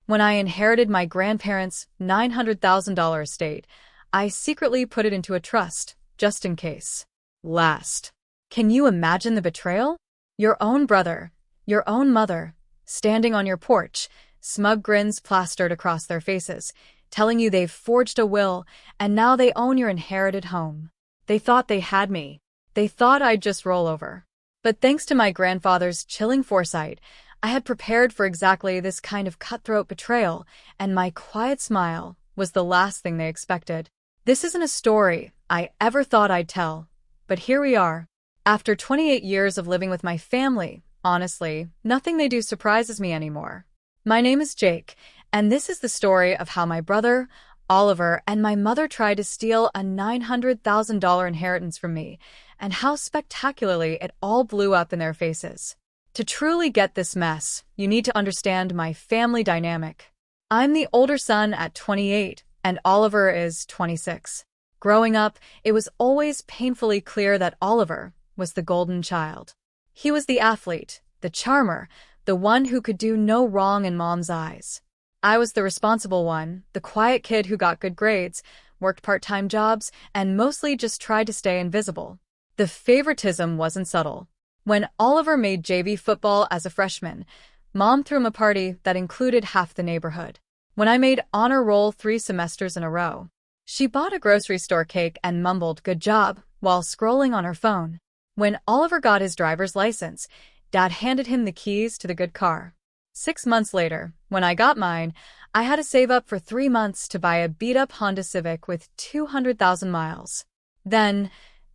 When I inherited my grandparents' $900,000 estate, I secretly put it into a trust, just in case. Last. Can you imagine the betrayal? Your own brother, your own mother, standing on your porch, smug grins plastered across their faces, telling you they've forged a will and now they own your inherited home. They thought they had me. They thought I'd just roll over. But thanks to my grandfather's chilling foresight, I had prepared for exactly this kind of cutthroat betrayal, and my quiet smile was the last thing they expected. This isn't a story I ever thought I'd tell, but here we are. After 28 years of living with my family, honestly, nothing they do surprises me anymore. My name is Jake, and this is the story of how my brother, Oliver, and my mother tried to steal a $900,000 inheritance from me, and how spectacularly it all blew up in their faces. To truly get this mess, you need to understand my family dynamic. I'm the older son at 28, and Oliver is 26. Growing up, it was always painfully clear that Oliver was the golden child. He was the athlete, the charmer, the one who could do no wrong in Mom's eyes. I was the responsible one, the quiet kid who got good grades, worked part-time jobs, and mostly just tried to stay invisible. The favoritism wasn't subtle. When Oliver made JV football as a freshman, Mom threw him a party that included half the neighborhood. When I made honor roll 3 semesters in a row, she bought a grocery store cake and mumbled "good job" while scrolling on her phone. When Oliver got his driver's license, Dad handed him the keys to the good car. 6 months later, when I got mine, I had to save up for 3 months to buy a beat-up Honda Civic with 200,000 miles. Then,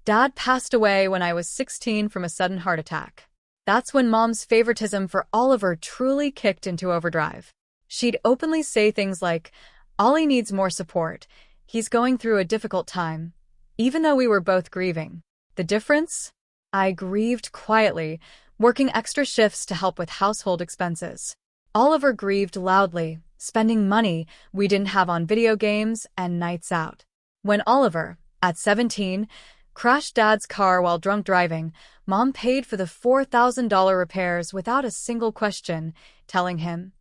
Dad passed away when I was 16 from a sudden heart attack. That's when Mom's favoritism for Oliver truly kicked into overdrive. She'd openly say things like, "Ollie needs more support. He's going through a difficult time," even though we were both grieving. The difference? I grieved quietly, working extra shifts to help with household expenses. Oliver grieved loudly, spending money we didn't have on video games and nights out. When Oliver, at 17, crashed Dad's car while drunk driving, Mom paid for the $4,000 repairs without a single question, telling him,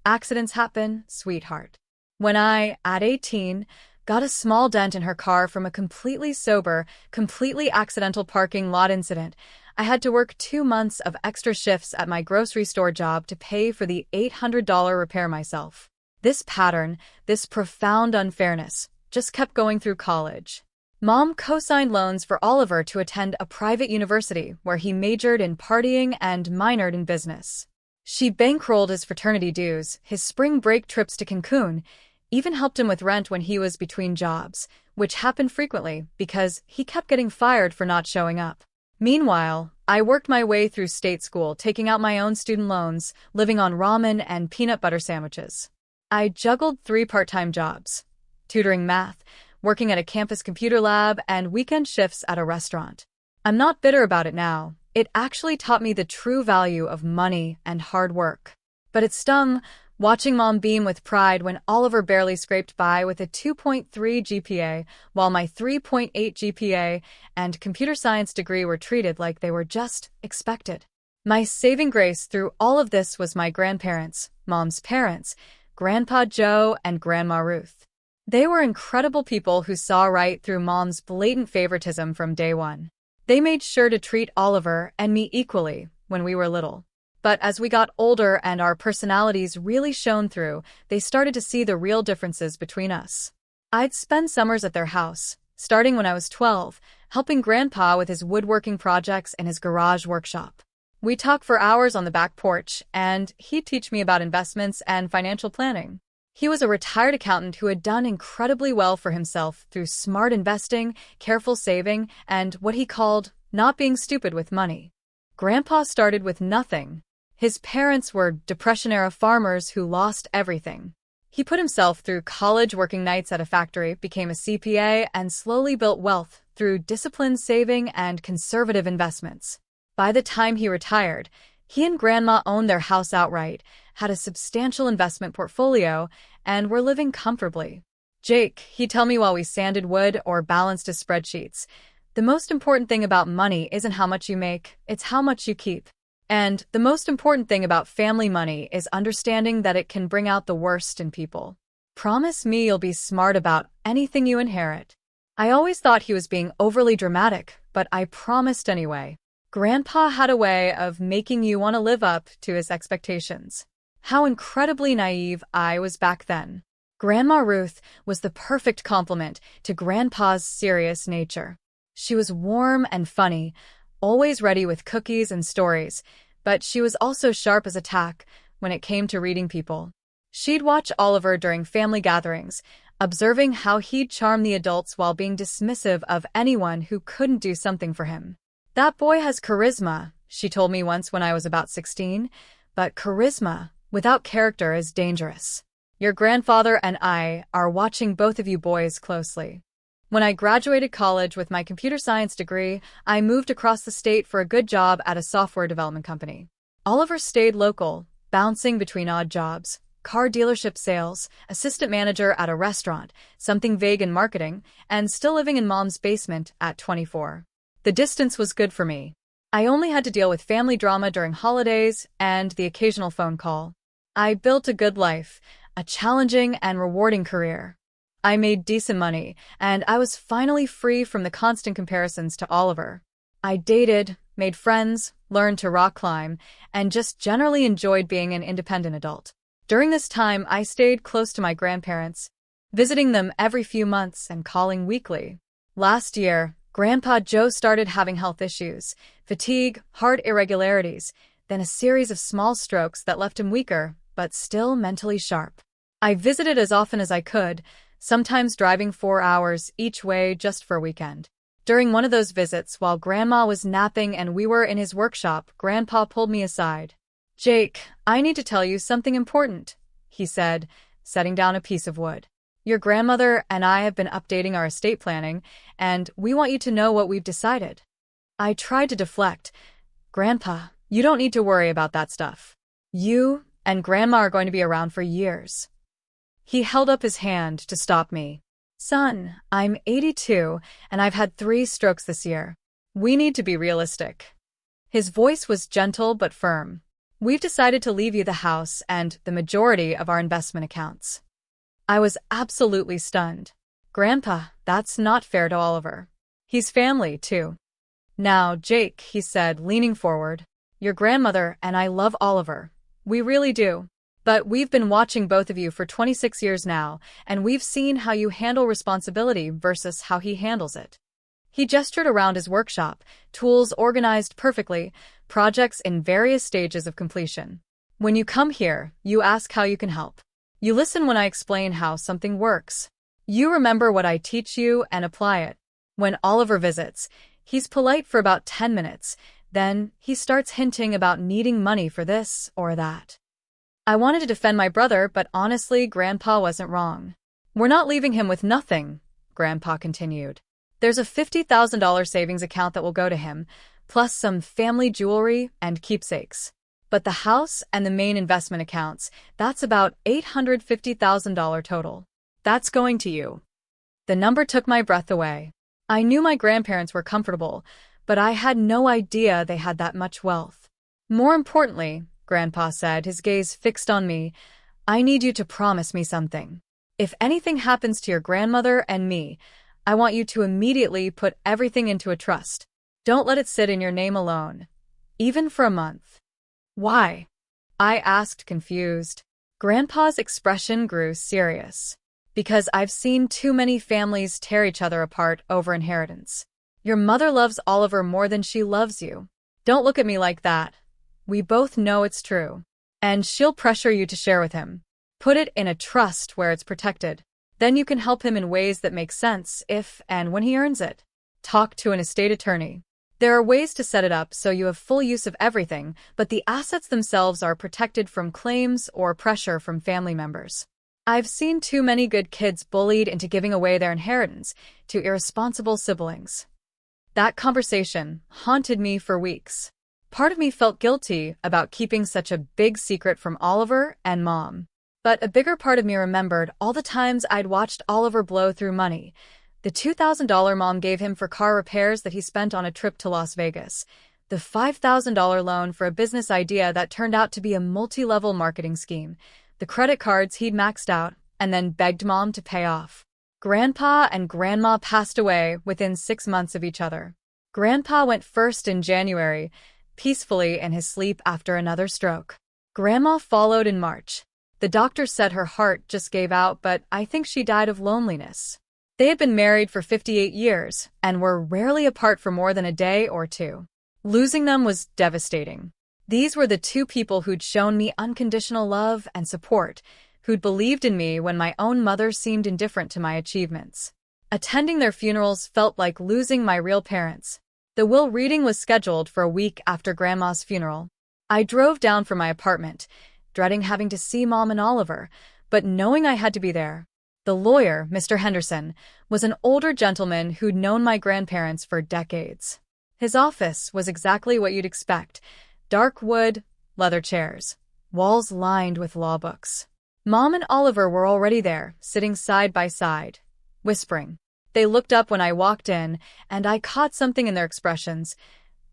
"Accidents happen, sweetheart." When I, at 18, got a small dent in her car from a completely sober, completely accidental parking lot incident, I had to work 2 months of extra shifts at my grocery store job to pay for the $800 repair myself. This pattern, this profound unfairness, just kept going through college. Mom co-signed loans for Oliver to attend a private university where he majored in partying and minored in business. She bankrolled his fraternity dues, his spring break trips to Cancun, even helped him with rent when he was between jobs, which happened frequently because he kept getting fired for not showing up. Meanwhile, I worked my way through state school, taking out my own student loans, living on ramen and peanut butter sandwiches. I juggled 3 part-time jobs, tutoring math, working at a campus computer lab, and weekend shifts at a restaurant. I'm not bitter about it now. It actually taught me the true value of money and hard work. But it stung, watching Mom beam with pride when Oliver barely scraped by with a 2.3 GPA, while my 3.8 GPA and computer science degree were treated like they were just expected. My saving grace through all of this was my grandparents, Mom's parents, Grandpa Joe and Grandma Ruth. They were incredible people who saw right through Mom's blatant favoritism from day one. They made sure to treat Oliver and me equally when we were little. But as we got older and our personalities really shone through, they started to see the real differences between us. I'd spend summers at their house, starting when I was 12, helping Grandpa with his woodworking projects in his garage workshop. We'd talk for hours on the back porch, and he'd teach me about investments and financial planning. He was a retired accountant who had done incredibly well for himself through smart investing, careful saving, and what he called not being stupid with money. Grandpa started with nothing. His parents were Depression-era farmers who lost everything. He put himself through college, working nights at a factory, became a CPA, and slowly built wealth through disciplined saving and conservative investments. By the time he retired, he and Grandma owned their house outright, had a substantial investment portfolio, and were living comfortably. "Jake," he'd tell me while we sanded wood or balanced his spreadsheets, "the most important thing about money isn't how much you make, it's how much you keep." And the most important thing about family money is understanding that it can bring out the worst in people. Promise me you'll be smart about anything you inherit. I always thought he was being overly dramatic, but I promised anyway. Grandpa had a way of making you want to live up to his expectations. How incredibly naive I was back then. Grandma Ruth was the perfect complement to Grandpa's serious nature. She was warm and funny, always ready with cookies and stories, but she was also sharp as a tack when it came to reading people. She'd watch Oliver during family gatherings, observing how he'd charm the adults while being dismissive of anyone who couldn't do something for him. That boy has charisma, she told me once when I was about 16, but charisma without character is dangerous. Your grandfather and I are watching both of you boys closely. When I graduated college with my computer science degree, I moved across the state for a good job at a software development company. Oliver stayed local, bouncing between odd jobs. Car dealership sales, assistant manager at a restaurant, something vague in marketing, and still living in mom's basement at 24. The distance was good for me. I only had to deal with family drama during holidays and the occasional phone call. I built a good life, a challenging and rewarding career. I made decent money, and I was finally free from the constant comparisons to Oliver. I dated, made friends, learned to rock climb, and just generally enjoyed being an independent adult. During this time, I stayed close to my grandparents, visiting them every few months and calling weekly. Last year, Grandpa Joe started having health issues, fatigue, heart irregularities, then a series of small strokes that left him weaker, but still mentally sharp. I visited as often as I could, sometimes driving 4 hours each way just for a weekend. During one of those visits, while Grandma was napping and we were in his workshop, Grandpa pulled me aside. "Jake, I need to tell you something important," he said, setting down a piece of wood. "Your grandmother and I have been updating our estate planning, and we want you to know what we've decided." I tried to deflect. "Grandpa, you don't need to worry about that stuff. You and Grandma are going to be around for years." He held up his hand to stop me. "Son, I'm 82, and I've had 3 strokes this year. We need to be realistic." His voice was gentle but firm. "We've decided to leave you the house and the majority of our investment accounts." I was absolutely stunned. "Grandpa, that's not fair to Oliver. He's family, too." "Now, Jake," he said, leaning forward, "your grandmother and I love Oliver. We really do. But we've been watching both of you for 26 years now, and we've seen how you handle responsibility versus how he handles it." He gestured around his workshop, tools organized perfectly, projects in various stages of completion. "When you come here, you ask how you can help. You listen when I explain how something works. You remember what I teach you and apply it. When Oliver visits, he's polite for about 10 minutes, then he starts hinting about needing money for this or that." I wanted to defend my brother, but honestly, Grandpa wasn't wrong. "We're not leaving him with nothing," Grandpa continued. "There's a $50,000 savings account that will go to him, plus some family jewelry and keepsakes. But the house and the main investment accounts, that's about $850,000 total. That's going to you." The number took my breath away. I knew my grandparents were comfortable, but I had no idea they had that much wealth. "More importantly," Grandpa said, his gaze fixed on me, "I need you to promise me something. If anything happens to your grandmother and me, I want you to immediately put everything into a trust. Don't let it sit in your name alone, even for a month." "Why?" I asked, confused. Grandpa's expression grew serious. "Because I've seen too many families tear each other apart over inheritance. Your mother loves Oliver more than she loves you. Don't look at me like that. We both know it's true. And she'll pressure you to share with him. Put it in a trust where it's protected. Then you can help him in ways that make sense if and when he earns it. Talk to an estate attorney. There are ways to set it up so you have full use of everything, but the assets themselves are protected from claims or pressure from family members. I've seen too many good kids bullied into giving away their inheritance to irresponsible siblings." That conversation haunted me for weeks. Part of me felt guilty about keeping such a big secret from Oliver and Mom. But a bigger part of me remembered all the times I'd watched Oliver blow through money. The $2,000 Mom gave him for car repairs that he spent on a trip to Las Vegas. The $5,000 loan for a business idea that turned out to be a multi-level marketing scheme, the credit cards he'd maxed out, and then begged Mom to pay off. Grandpa and Grandma passed away within 6 months of each other. Grandpa went first in January, peacefully in his sleep after another stroke. Grandma followed in March. The doctor said her heart just gave out, but I think she died of loneliness. They had been married for 58 years and were rarely apart for more than a day or two. Losing them was devastating. These were the two people who'd shown me unconditional love and support, who'd believed in me when my own mother seemed indifferent to my achievements. Attending their funerals felt like losing my real parents. The will reading was scheduled for a week after Grandma's funeral. I drove down from my apartment, dreading having to see Mom and Oliver, but knowing I had to be there. The lawyer, Mr. Henderson, was an older gentleman who'd known my grandparents for decades. His office was exactly what you'd expect: dark wood, leather chairs, walls lined with law books. Mom and Oliver were already there, sitting side by side, whispering. They looked up when I walked in, and I caught something in their expressions: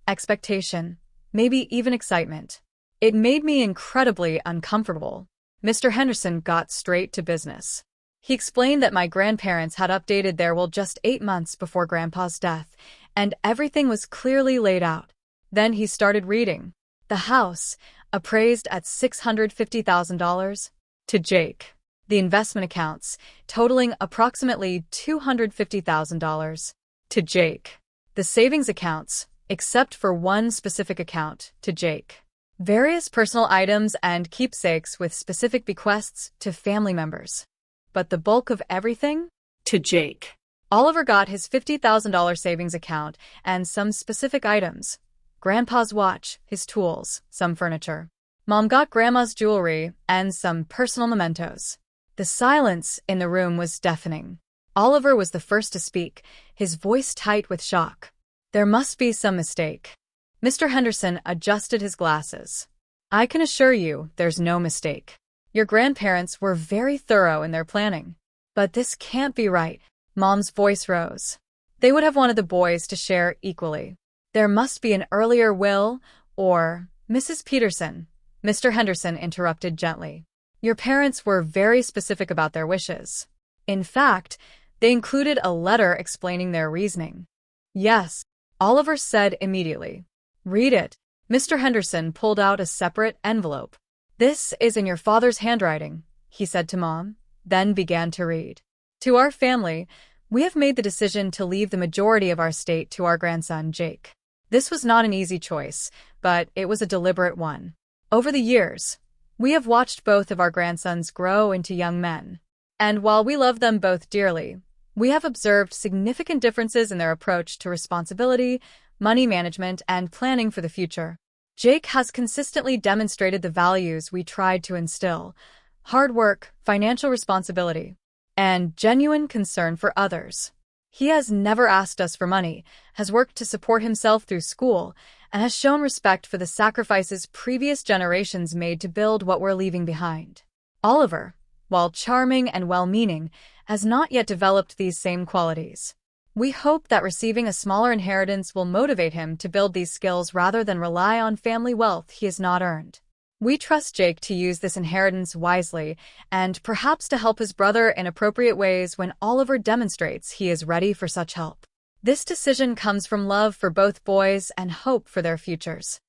expectation, maybe even excitement. It made me incredibly uncomfortable. Mr. Henderson got straight to business. He explained that my grandparents had updated their will just 8 months before Grandpa's death, and everything was clearly laid out. Then he started reading. The house, appraised at $650,000, to Jake. The investment accounts, totaling approximately $250,000, to Jake. The savings accounts, except for one specific account, to Jake. Various personal items and keepsakes with specific bequests to family members. But the bulk of everything? To Jake. Oliver got his $50,000 savings account and some specific items. Grandpa's watch, his tools, some furniture. Mom got Grandma's jewelry and some personal mementos. The silence in the room was deafening. Oliver was the first to speak, his voice tight with shock. There must be some mistake. Mr. Henderson adjusted his glasses. I can assure you there's no mistake. Your grandparents were very thorough in their planning. But this can't be right. Mom's voice rose. They would have wanted the boys to share equally. There must be an earlier will, or Mrs. Peterson. Mr. Henderson interrupted gently. Your parents were very specific about their wishes. In fact, they included a letter explaining their reasoning. Yes, Oliver said immediately. Read it. Mr. Henderson pulled out a separate envelope. This is in your father's handwriting, he said to Mom, then began to read. To our family, we have made the decision to leave the majority of our estate to our grandson, Jake. This was not an easy choice, but it was a deliberate one. Over the years, we have watched both of our grandsons grow into young men. And while we love them both dearly, we have observed significant differences in their approach to responsibility, money management, and planning for the future. Jake has consistently demonstrated the values we tried to instill: hard work, financial responsibility, and genuine concern for others. He has never asked us for money, has worked to support himself through school, and has shown respect for the sacrifices previous generations made to build what we're leaving behind. Oliver, while charming and well-meaning, has not yet developed these same qualities. We hope that receiving a smaller inheritance will motivate him to build these skills rather than rely on family wealth he has not earned. We trust Jake to use this inheritance wisely and perhaps to help his brother in appropriate ways when Oliver demonstrates he is ready for such help. This decision comes from love for both boys and hope for their futures.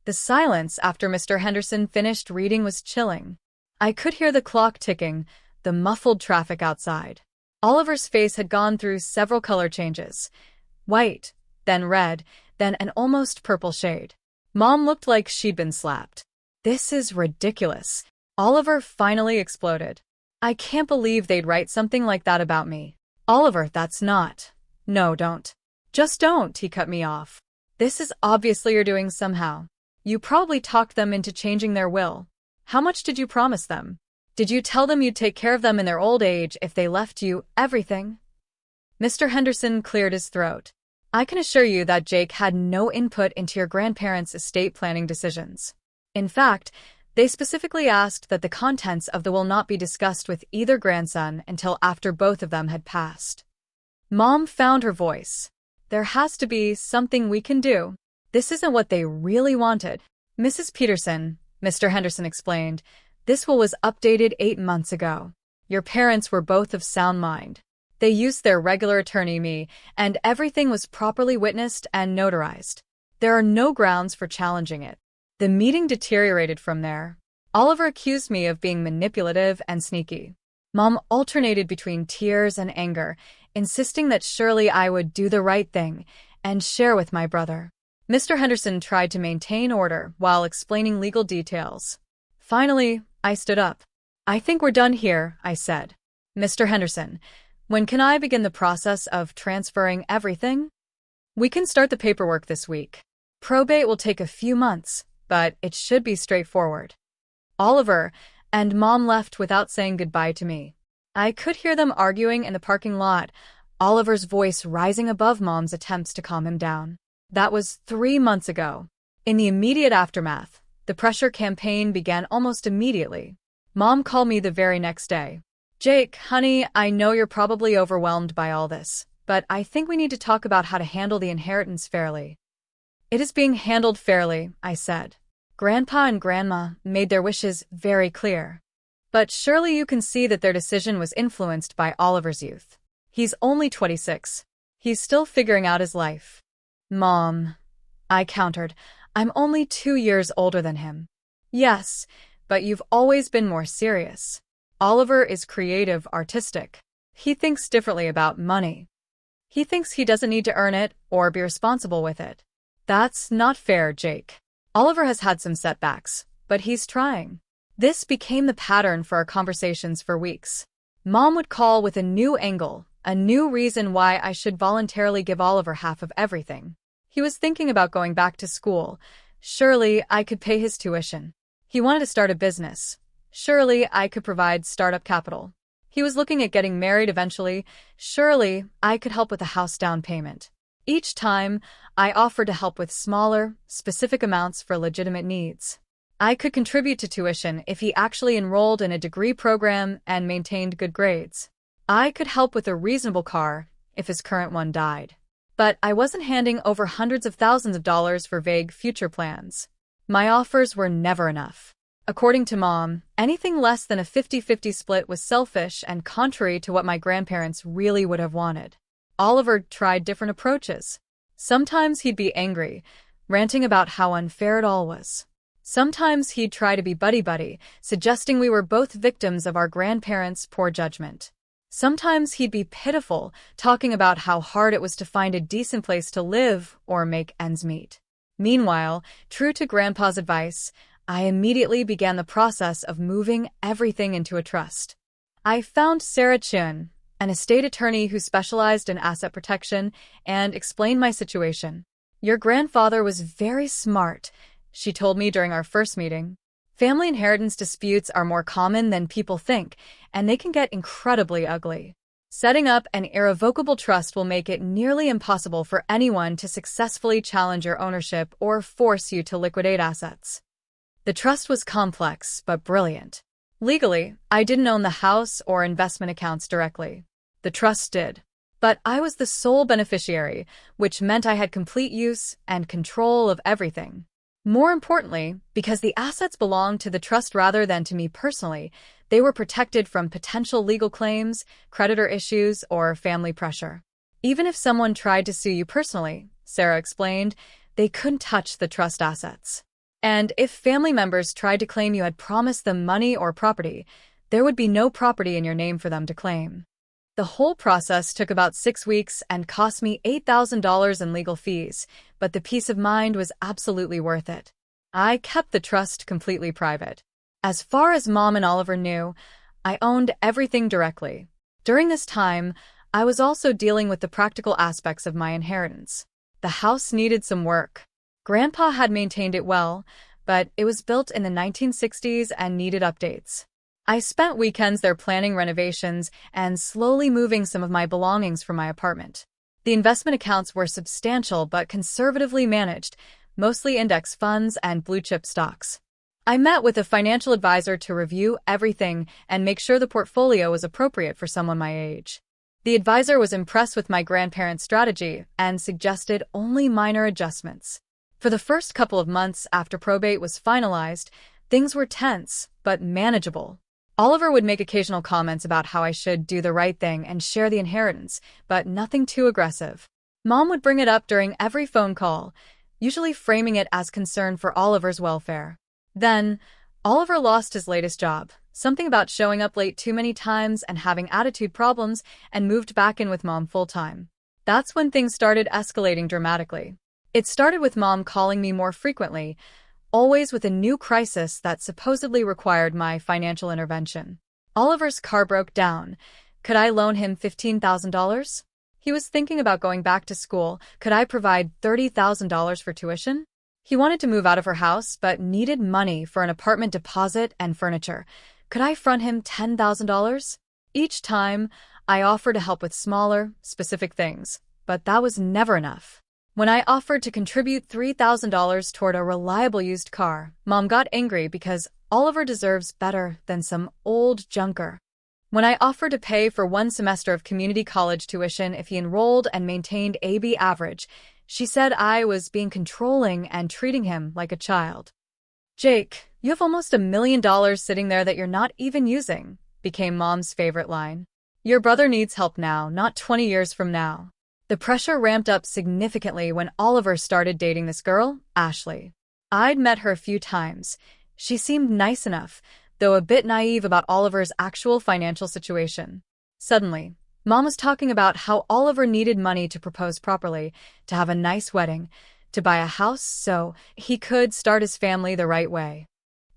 The silence after Mr. Henderson finished reading was chilling. I could hear the clock ticking, the muffled traffic outside. Oliver's face had gone through several color changes. White, then red, then an almost purple shade. Mom looked like she'd been slapped. This is ridiculous. Oliver finally exploded. I can't believe they'd write something like that about me. Oliver, that's not. No, don't. Just don't, he cut me off. This is obviously you're doing somehow. You probably talked them into changing their will. How much did you promise them? Did you tell them you'd take care of them in their old age if they left you everything? Mr. Henderson cleared his throat. I can assure you that Jake had no input into your grandparents' estate planning decisions. In fact, they specifically asked that the contents of the will not be discussed with either grandson until after both of them had passed. Mom found her voice. There has to be something we can do. This isn't what they really wanted. Mrs. Peterson, Mr. Henderson explained, this will was updated 8 months ago. Your parents were both of sound mind. They used their regular attorney, me, and everything was properly witnessed and notarized. There are no grounds for challenging it. The meeting deteriorated from there. Oliver accused me of being manipulative and sneaky. Mom alternated between tears and anger, insisting that surely I would do the right thing and share with my brother. Mr. Henderson tried to maintain order while explaining legal details. Finally, I stood up. I think we're done here, I said. Mr. Henderson, when can I begin the process of transferring everything? We can start the paperwork this week. Probate will take a few months, but it should be straightforward. Oliver and Mom left without saying goodbye to me. I could hear them arguing in the parking lot, Oliver's voice rising above Mom's attempts to calm him down. That was 3 months ago. In the immediate aftermath, the pressure campaign began almost immediately. Mom called me the very next day. Jake, honey, I know you're probably overwhelmed by all this, but I think we need to talk about how to handle the inheritance fairly. It is being handled fairly, I said. Grandpa and Grandma made their wishes very clear. But surely you can see that their decision was influenced by Oliver's youth. He's only 26. He's still figuring out his life. Mom, I countered, I'm only 2 years older than him. Yes, but you've always been more serious. Oliver is creative, artistic. He thinks differently about money. He thinks he doesn't need to earn it or be responsible with it. That's not fair, Jake. Oliver has had some setbacks, but he's trying. This became the pattern for our conversations for weeks. Mom would call with a new angle, a new reason why I should voluntarily give Oliver half of everything. He was thinking about going back to school. Surely I could pay his tuition. He wanted to start a business. Surely I could provide startup capital. He was looking at getting married eventually. Surely I could help with a house down payment. Each time, I offered to help with smaller, specific amounts for legitimate needs. I could contribute to tuition if he actually enrolled in a degree program and maintained good grades. I could help with a reasonable car if his current one died. But I wasn't handing over hundreds of thousands of dollars for vague future plans. My offers were never enough. According to Mom, anything less than a 50-50 split was selfish and contrary to what my grandparents really would have wanted. Oliver tried different approaches. Sometimes he'd be angry, ranting about how unfair it all was. Sometimes he'd try to be buddy-buddy, suggesting we were both victims of our grandparents' poor judgment. Sometimes he'd be pitiful, talking about how hard it was to find a decent place to live or make ends meet. Meanwhile, true to Grandpa's advice, I immediately began the process of moving everything into a trust. I found Sarah Chun, an estate attorney who specialized in asset protection, and explained my situation. Your grandfather was very smart, she told me during our first meeting. Family inheritance disputes are more common than people think, and they can get incredibly ugly. Setting up an irrevocable trust will make it nearly impossible for anyone to successfully challenge your ownership or force you to liquidate assets. The trust was complex but brilliant. Legally, I didn't own the house or investment accounts directly. The trust did. But I was the sole beneficiary, which meant I had complete use and control of everything. More importantly, because the assets belonged to the trust rather than to me personally, they were protected from potential legal claims, creditor issues, or family pressure. Even if someone tried to sue you personally, Sarah explained, they couldn't touch the trust assets. And if family members tried to claim you had promised them money or property, there would be no property in your name for them to claim. The whole process took about 6 weeks and cost me $8,000 in legal fees, but the peace of mind was absolutely worth it. I kept the trust completely private. As far as Mom and Oliver knew, I owned everything directly. During this time, I was also dealing with the practical aspects of my inheritance. The house needed some work. Grandpa had maintained it well, but it was built in the 1960s and needed updates. I spent weekends there planning renovations and slowly moving some of my belongings from my apartment. The investment accounts were substantial but conservatively managed, mostly index funds and blue-chip stocks. I met with a financial advisor to review everything and make sure the portfolio was appropriate for someone my age. The advisor was impressed with my grandparents' strategy and suggested only minor adjustments. For the first couple of months after probate was finalized, things were tense, but manageable. Oliver would make occasional comments about how I should do the right thing and share the inheritance, but nothing too aggressive. Mom would bring it up during every phone call, usually framing it as concern for Oliver's welfare. Then, Oliver lost his latest job, something about showing up late too many times and having attitude problems, and moved back in with Mom full-time. That's when things started escalating dramatically. It started with Mom calling me more frequently, always with a new crisis that supposedly required my financial intervention. Oliver's car broke down. Could I loan him $15,000? He was thinking about going back to school. Could I provide $30,000 for tuition? He wanted to move out of her house, but needed money for an apartment deposit and furniture. Could I front him $10,000? Each time, I offered to help with smaller, specific things, but that was never enough. When I offered to contribute $3,000 toward a reliable used car, Mom got angry because Oliver deserves better than some old junker. When I offered to pay for one semester of community college tuition if he enrolled and maintained AB average, she said I was being controlling and treating him like a child. "Jake, you have almost $1 million sitting there that you're not even using," became Mom's favorite line. "Your brother needs help now, not 20 years from now." The pressure ramped up significantly when Oliver started dating this girl, Ashley. I'd met her a few times. She seemed nice enough, though a bit naive about Oliver's actual financial situation. Suddenly, Mom was talking about how Oliver needed money to propose properly, to have a nice wedding, to buy a house so he could start his family the right way.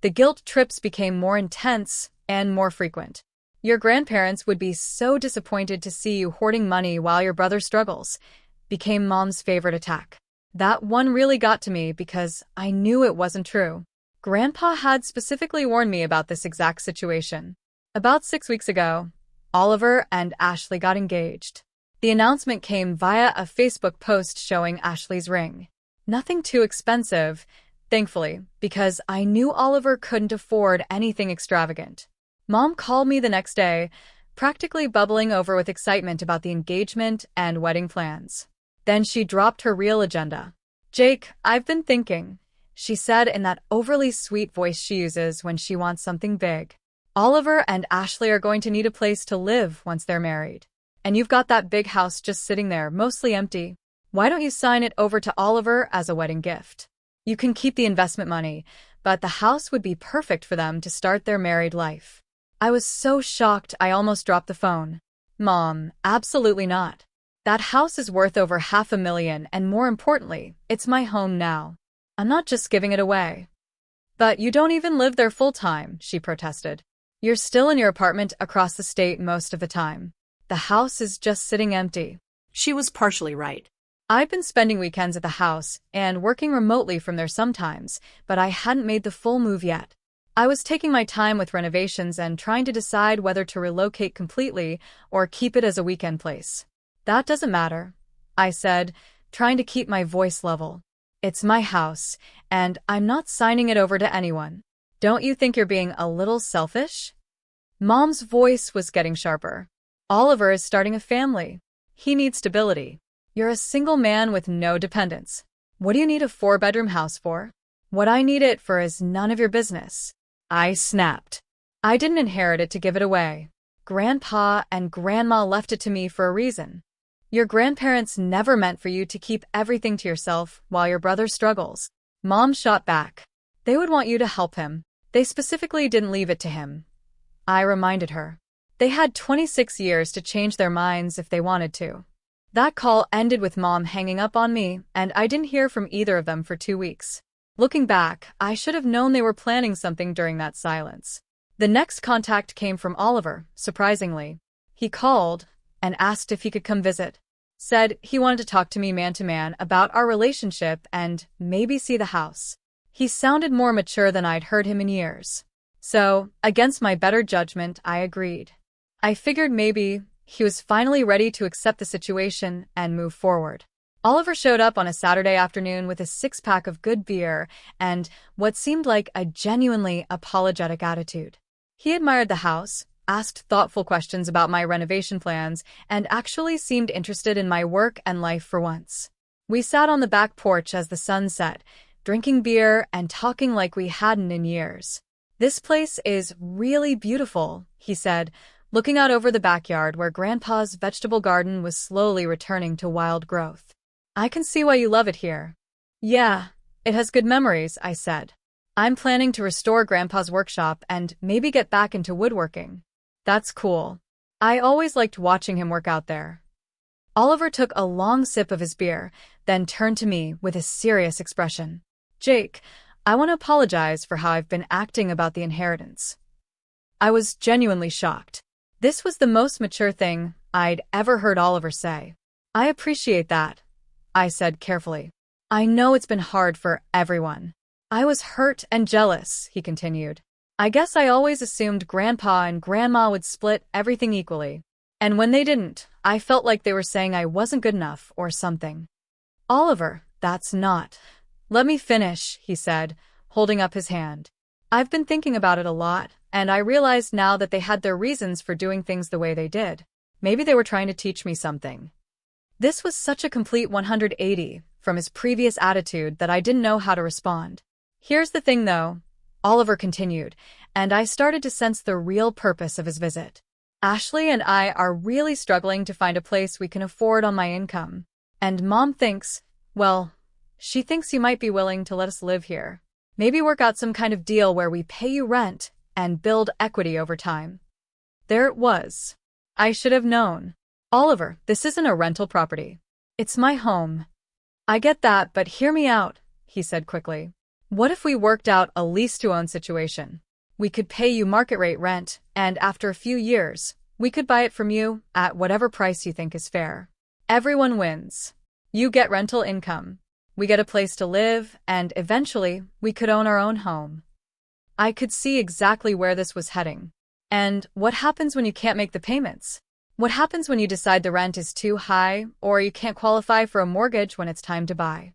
The guilt trips became more intense and more frequent. "Your grandparents would be so disappointed to see you hoarding money while your brother struggles," became Mom's favorite attack. That one really got to me because I knew it wasn't true. Grandpa had specifically warned me about this exact situation. About 6 weeks ago, Oliver and Ashley got engaged. The announcement came via a Facebook post showing Ashley's ring. Nothing too expensive, thankfully, because I knew Oliver couldn't afford anything extravagant. Mom called me the next day, practically bubbling over with excitement about the engagement and wedding plans. Then she dropped her real agenda. "Jake, I've been thinking," she said in that overly sweet voice she uses when she wants something big. "Oliver and Ashley are going to need a place to live once they're married. And you've got that big house just sitting there, mostly empty. Why don't you sign it over to Oliver as a wedding gift? You can keep the investment money, but the house would be perfect for them to start their married life." I was so shocked I almost dropped the phone. "Mom, absolutely not. That house is worth over $500,000, and more importantly, it's my home now. I'm not just giving it away." "But you don't even live there full-time," she protested. "You're still in your apartment across the state most of the time. The house is just sitting empty." She was partially right. I've been spending weekends at the house and working remotely from there sometimes, but I hadn't made the full move yet. I was taking my time with renovations and trying to decide whether to relocate completely or keep it as a weekend place. "That doesn't matter," I said, trying to keep my voice level. "It's my house, and I'm not signing it over to anyone. Don't you think you're being a little selfish?" Mom's voice was getting sharper. "Oliver is starting a family. He needs stability. You're a single man with no dependents. What do you need a 4-bedroom house for? What I need it for is none of your business." I snapped. "I didn't inherit it to give it away. Grandpa and Grandma left it to me for a reason. Your grandparents never meant for you to keep everything to yourself while your brother struggles." Mom shot back. "They would want you to help him. They specifically didn't leave it to him," I reminded her. "They had 26 years to change their minds if they wanted to." That call ended with Mom hanging up on me, and I didn't hear from either of them for 2 weeks. Looking back, I should have known they were planning something during that silence. The next contact came from Oliver, surprisingly. He called and asked if he could come visit. Said he wanted to talk to me man-to-man about our relationship and maybe see the house. He sounded more mature than I'd heard him in years. So, against my better judgment, I agreed. I figured maybe he was finally ready to accept the situation and move forward. Oliver showed up on a Saturday afternoon with a 6-pack of good beer and what seemed like a genuinely apologetic attitude. He admired the house, asked thoughtful questions about my renovation plans, and actually seemed interested in my work and life for once. We sat on the back porch as the sun set, drinking beer and talking like we hadn't in years. "This place is really beautiful," he said, looking out over the backyard where Grandpa's vegetable garden was slowly returning to wild growth. "I can see why you love it here." "Yeah, it has good memories," I said. "I'm planning to restore Grandpa's workshop and maybe get back into woodworking." "That's cool. I always liked watching him work out there." Oliver took a long sip of his beer, then turned to me with a serious expression. "Jake, I want to apologize for how I've been acting about the inheritance." I was genuinely shocked. This was the most mature thing I'd ever heard Oliver say. "I appreciate that," I said carefully. "I know it's been hard for everyone." "I was hurt and jealous," he continued. "I guess I always assumed Grandpa and Grandma would split everything equally. And when they didn't, I felt like they were saying I wasn't good enough or something." "Oliver, that's not—" "Let me finish," he said, holding up his hand. "I've been thinking about it a lot, and I realized now that they had their reasons for doing things the way they did. Maybe they were trying to teach me something." This was such a complete 180 from his previous attitude that I didn't know how to respond. "Here's the thing, though," Oliver continued, and I started to sense the real purpose of his visit. "Ashley and I are really struggling to find a place we can afford on my income. And Mom thinks, well, she thinks you might be willing to let us live here. Maybe work out some kind of deal where we pay you rent and build equity over time." There it was. I should have known. "Oliver, this isn't a rental property. It's my home." "I get that, but hear me out," he said quickly. "What if we worked out a lease-to-own situation? We could pay you market rate rent, and after a few years, we could buy it from you at whatever price you think is fair. Everyone wins. You get rental income. We get a place to live, and eventually, we could own our own home." I could see exactly where this was heading. "And what happens when you can't make the payments? What happens when you decide the rent is too high, or you can't qualify for a mortgage when it's time to buy?"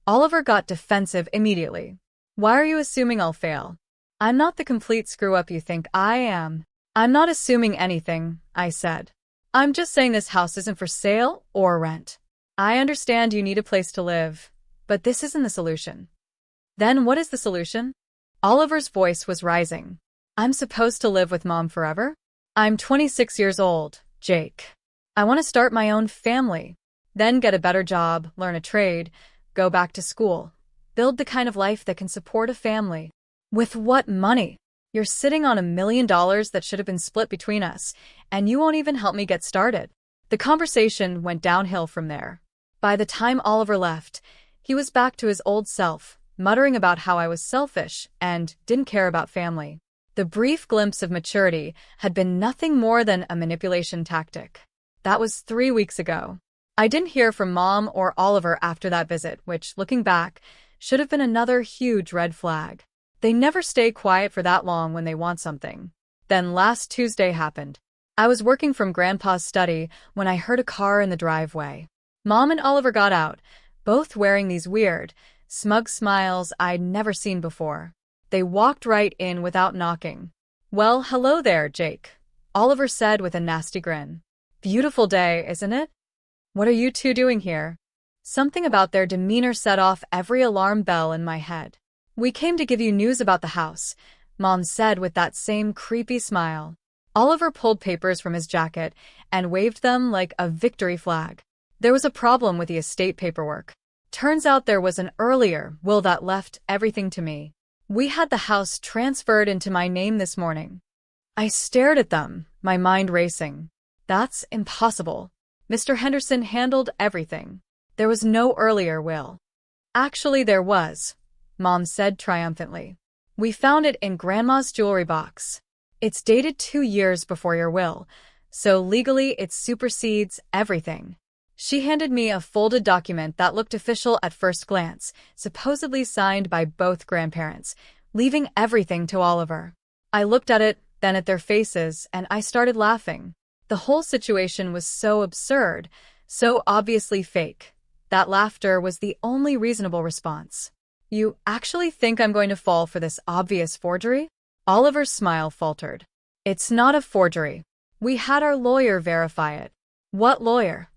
Oliver got defensive immediately. "Why are you assuming I'll fail? I'm not the complete screw-up you think I am." "I'm not assuming anything," I said. "I'm just saying this house isn't for sale or rent. I understand you need a place to live, but this isn't the solution." "Then what is the solution?" Oliver's voice was rising. "I'm supposed to live with Mom forever? I'm 26 years old, Jake. I want to start my own family, then get a better job, learn a trade, go back to school, build the kind of life that can support a family." "With what money? You're sitting on $1 million that should have been split between us, and you won't even help me get started." The conversation went downhill from there. By the time Oliver left, he was back to his old self, muttering about how I was selfish and didn't care about family. The brief glimpse of maturity had been nothing more than a manipulation tactic. That was 3 weeks ago. I didn't hear from Mom or Oliver after that visit, which, looking back, should have been another huge red flag. They never stay quiet for that long when they want something. Then last Tuesday happened. I was working from Grandpa's study when I heard a car in the driveway. Mom and Oliver got out, both wearing these weird, smug smiles I'd never seen before. They walked right in without knocking. "Well, hello there, Jake," Oliver said with a nasty grin. "Beautiful day, isn't it? What are you two doing here?" Something about their demeanor set off every alarm bell in my head. "We came to give you news about the house," Mom said with that same creepy smile. Oliver pulled papers from his jacket and waved them like a victory flag. "There was a problem with the estate paperwork. Turns out there was an earlier will that left everything to me. We had the house transferred into my name this morning." I stared at them, my mind racing. "That's impossible. Mr. Henderson handled everything. There was no earlier will." "Actually, there was," Mom said triumphantly. "We found it in Grandma's jewelry box. It's dated 2 years before your will, so legally it supersedes everything." She handed me a folded document that looked official at first glance, supposedly signed by both grandparents, leaving everything to Oliver. I looked at it, then at their faces, and I started laughing. The whole situation was so absurd, so obviously fake. That laughter was the only reasonable response. "You actually think I'm going to fall for this obvious forgery?" Oliver's smile faltered. "It's not a forgery. We had our lawyer verify it." "What lawyer?"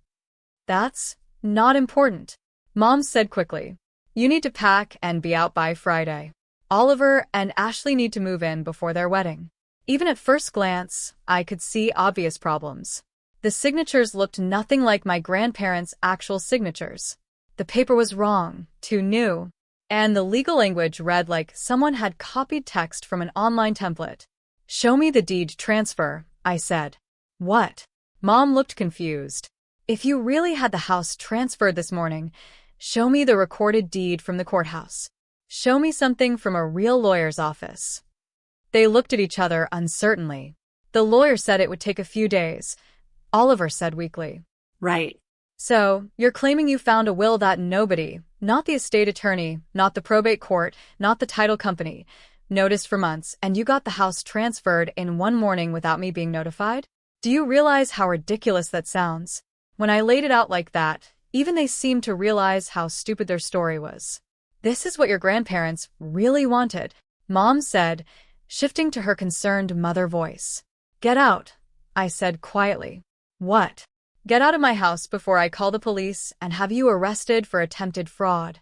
"That's not important. Mom said quickly. You need to pack and be out by Friday. Oliver and Ashley need to move in before their wedding. Even at first glance, I could see obvious problems. The signatures looked nothing like my grandparents' actual signatures. The paper was wrong, too new, and the legal language read like someone had copied text from an online template. Show me the deed transfer, I said. What? Mom looked confused. If you really had the house transferred this morning, show me the recorded deed from the courthouse. Show me something from a real lawyer's office. They looked at each other uncertainly. The lawyer said it would take a few days, Oliver said weakly. Right. So, you're claiming you found a will that nobody, not the estate attorney, not the probate court, not the title company, noticed for months, and you got the house transferred in one morning without me being notified? Do you realize how ridiculous that sounds? When I laid it out like that, even they seemed to realize how stupid their story was. This is what your grandparents really wanted, Mom said, shifting to her concerned mother voice. Get out, I said quietly. What? Get out of my house before I call the police and have you arrested for attempted fraud.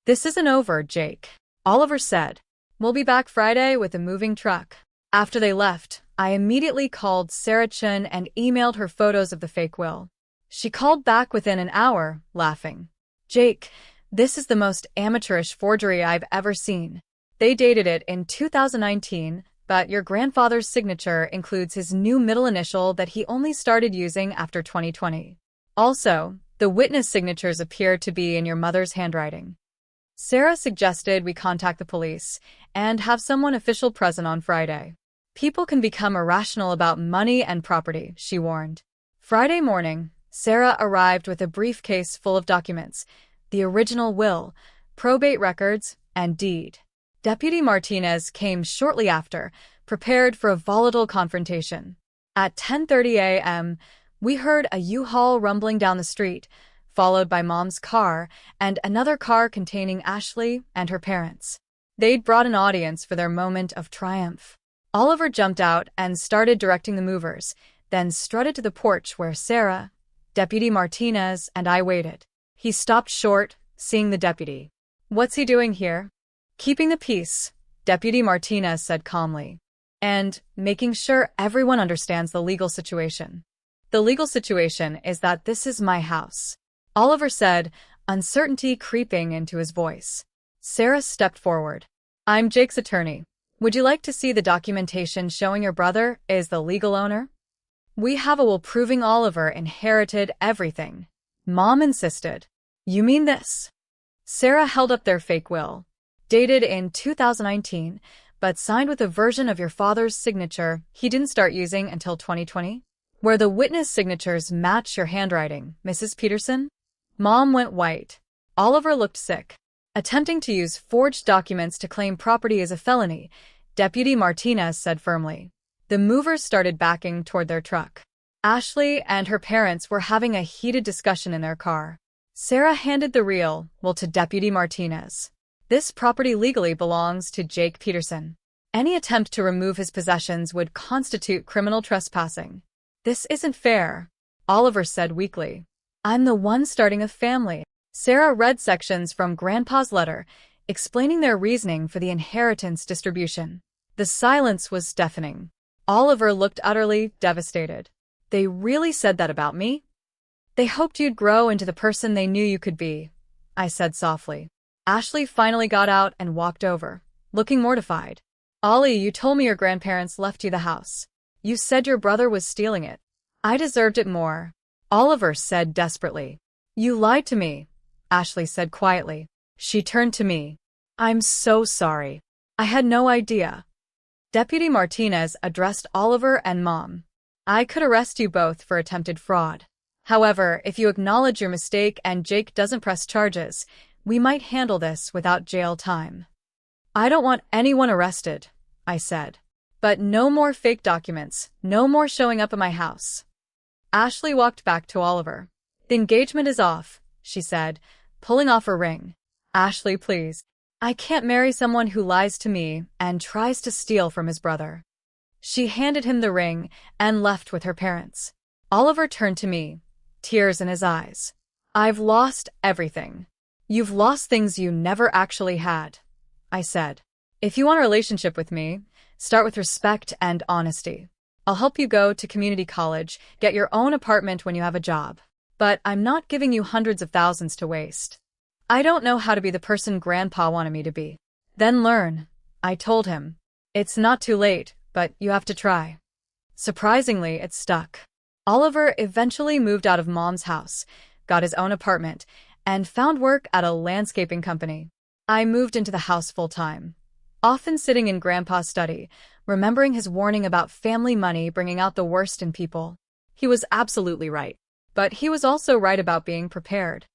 This isn't over, Jake, Oliver said. We'll be back Friday with a moving truck. After they left, I immediately called Sarah Chun and emailed her photos of the fake will. She called back within an hour, laughing. Jake, this is the most amateurish forgery I've ever seen. They dated it in 2019, but your grandfather's signature includes his new middle initial that he only started using after 2020. Also, the witness signatures appear to be in your mother's handwriting. Sarah suggested we contact the police and have someone official present on Friday. People can become irrational about money and property, she warned. Friday morning, Sarah arrived with a briefcase full of documents, the original will, probate records, and deed. Deputy Martinez came shortly after, prepared for a volatile confrontation. At 10:30 a.m., we heard a U-Haul rumbling down the street, followed by Mom's car and another car containing Ashley and her parents. They'd brought an audience for their moment of triumph. Oliver jumped out and started directing the movers, then strutted to the porch where Sarah, Deputy Martinez, and I waited. He stopped short, seeing the deputy. What's he doing here? Keeping the peace, Deputy Martinez said calmly, and making sure everyone understands the legal situation. The legal situation is that this is my house, Oliver said, uncertainty creeping into his voice. Sarah stepped forward. I'm Jake's attorney. Would you like to see the documentation showing your brother is the legal owner? We have a will proving Oliver inherited everything. Mom insisted. You mean this? Sarah held up their fake will. Dated in 2019, but signed with a version of your father's signature he didn't start using until 2020? Where the witness signatures match your handwriting, Mrs. Peterson? Mom went white. Oliver looked sick. Attempting to use forged documents to claim property is a felony, Deputy Martinez said firmly. The movers started backing toward their truck. Ashley and her parents were having a heated discussion in their car. Sarah handed the real will to Deputy Martinez. This property legally belongs to Jake Peterson. Any attempt to remove his possessions would constitute criminal trespassing. This isn't fair, Oliver said weakly. I'm the one starting a family. Sarah read sections from Grandpa's letter, explaining their reasoning for the inheritance distribution. The silence was deafening. Oliver looked utterly devastated. They really said that about me? They hoped you'd grow into the person they knew you could be, I said softly. Ashley finally got out and walked over, looking mortified. Ollie, you told me your grandparents left you the house. You said your brother was stealing it. I deserved it more, Oliver said desperately. You lied to me, Ashley said quietly. She turned to me. I'm so sorry. I had no idea. Deputy Martinez addressed Oliver and Mom. I could arrest you both for attempted fraud. However, if you acknowledge your mistake and Jake doesn't press charges, we might handle this without jail time. I don't want anyone arrested, I said. But no more fake documents, no more showing up at my house. Ashley walked back to Oliver. The engagement is off, she said, pulling off her ring. Ashley, please. I can't marry someone who lies to me and tries to steal from his brother. She handed him the ring and left with her parents. Oliver turned to me, tears in his eyes. I've lost everything. You've lost things you never actually had, I said. If you want a relationship with me, start with respect and honesty. I'll help you go to community college, get your own apartment when you have a job. But I'm not giving you hundreds of thousands to waste. I don't know how to be the person Grandpa wanted me to be. Then learn, I told him. It's not too late, but you have to try. Surprisingly, it stuck. Oliver eventually moved out of Mom's house, got his own apartment, and found work at a landscaping company. I moved into the house full-time, often sitting in Grandpa's study, remembering his warning about family money bringing out the worst in people. He was absolutely right. But he was also right about being prepared.